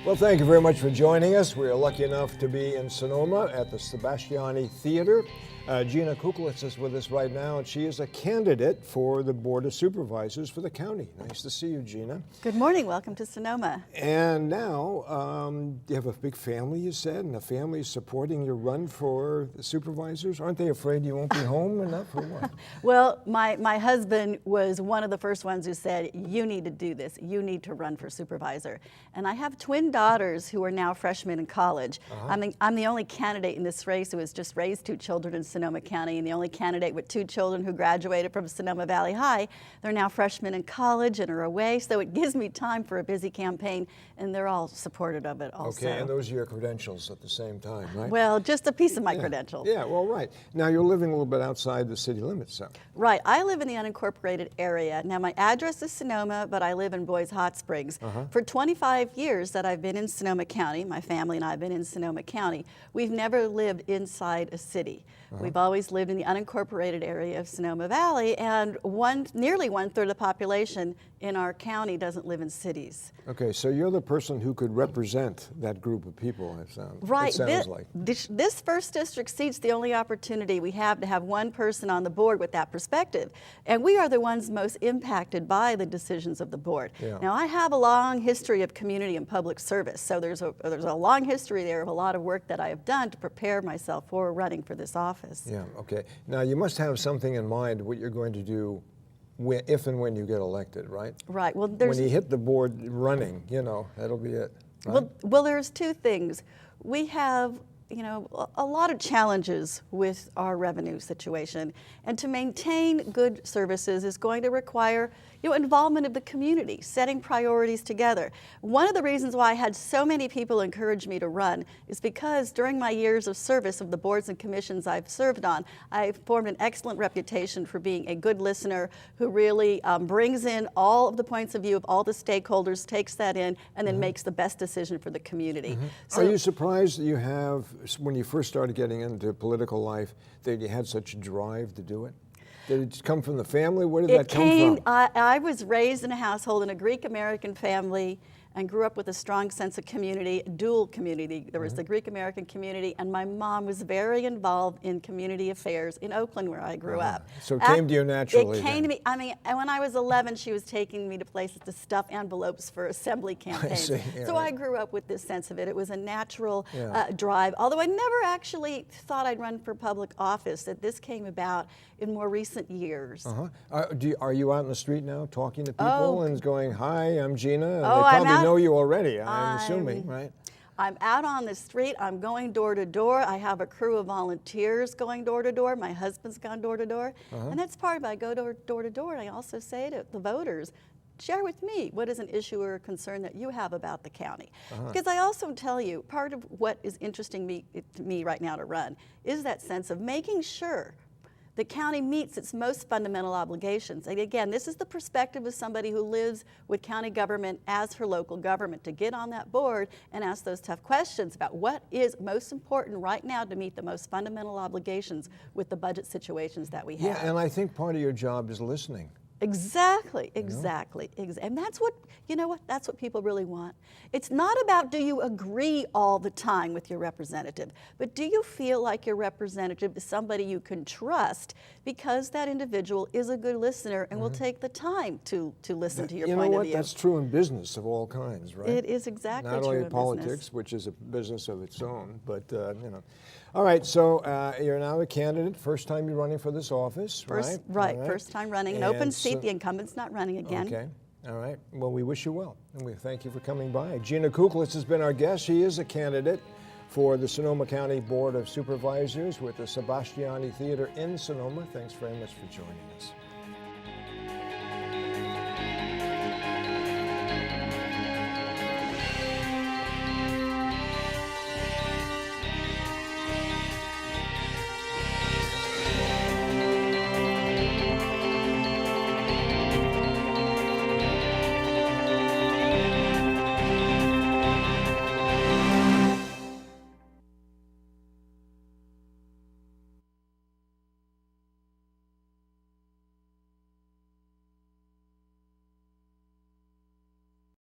Well, thank you very much for joining us. We are lucky enough to be in Sonoma at the Sebastiani Theater. Gina Cuclis is with us right now, and she is a candidate for the Board of Supervisors for the county. Nice to see you, Gina. Good morning. Welcome to Sonoma. And now, you have a big family, you said, and the family is supporting your run for the supervisors. Aren't they afraid you won't be home enough, or what? Well, my husband was one of the first ones who said, you need to do this. You need to run for supervisor. And I have twin daughters who are now freshmen in college. I'm the only candidate in this race who has just raised 2 children in Sonoma County, and the only candidate with 2 children who graduated from Sonoma Valley High. They're now freshmen in college and are away, so it gives me time for a busy campaign, and they're all supportive of it also. Okay, and those are your credentials at the same time, right? Well, just a piece of my credentials. Yeah, well, right. Now, you're living a little bit outside the city limits, so. Right. I live in the unincorporated area. Now, my address is Sonoma, but I live in Boys Hot Springs. For 25 years that I've been in Sonoma County, my family and I have been in Sonoma County, we've never lived inside a city. We've always lived in the unincorporated area of Sonoma Valley, and nearly 1/3 of the population in our county doesn't live in cities. Okay, so you're the person who could represent that group of people, it sounds like. This first district seat's the only opportunity we have to have one person on the board with that perspective. And we are the ones most impacted by the decisions of the board. Yeah. Now, I have a long history of community and public service, so there's a long history there of a lot of work that I have done to prepare myself for running for this office. Yeah, okay. Now, you must have something in mind what you're going to do if and when you get elected, right? Right. Well, when you hit the board running, you know, that'll be it. Right? Well, there's 2 things. We have, a lot of challenges with our revenue situation, and to maintain good services is going to require involvement of the community, setting priorities together. One of the reasons why I had so many people encourage me to run is because during my years of service of the boards and commissions I've served on, I've formed an excellent reputation for being a good listener who really brings in all of the points of view of all the stakeholders, takes that in, and then makes the best decision for the community. So, are you surprised that you have, when you first started getting into political life, that you had such a drive to do it? Did it come from the family? Where did that come from? I was raised in a household in a Greek-American family and grew up with a strong sense of community, dual community. There was the Greek-American community, and my mom was very involved in community affairs in Oakland, where I grew up. So it came to you naturally. It came to me. I mean, when I was 11, she was taking me to places to stuff envelopes for assembly campaigns. So I grew up with this sense of it. It was a natural drive, although I never actually thought I'd run for public office. That this came about in more recent years. Are you out in the street now talking to people and going, "Hi, I'm Gina"? And they I'm probably out. know you already, I'm assuming, right? I'm out on the street. I'm going door to door. I have a crew of volunteers going door to door. My husband's gone door to door. And that's part of it. I go door to door, and I also say to the voters, share with me what is an issue or a concern that you have about the county. Because I also tell you, part of what is interesting to me right now to run is that sense of making sure the county meets its most fundamental obligations. And again, this is the perspective of somebody who lives with county government as her local government, to get on that board and ask those tough questions about what is most important right now to meet the most fundamental obligations with the budget situations that we have. Yeah, and I think part of your job is listening. Exactly. And that's what, that's what people really want. It's not about do you agree all the time with your representative, but do you feel like your representative is somebody you can trust because that individual is a good listener and will take the time to listen to your point of view. That's true in business of all kinds, right? It is exactly true in business. Not only politics, which is a business of its own, but, All right, so you're now a candidate, first time you're running for this office, right? Right, first time running, an open seat, the incumbent's not running again. Okay, all right. Well, we wish you well, and we thank you for coming by. Gina Cuclis has been our guest. She is a candidate for the Sonoma County Board of Supervisors with the Sebastiani Theater in Sonoma. Thanks very much for joining us.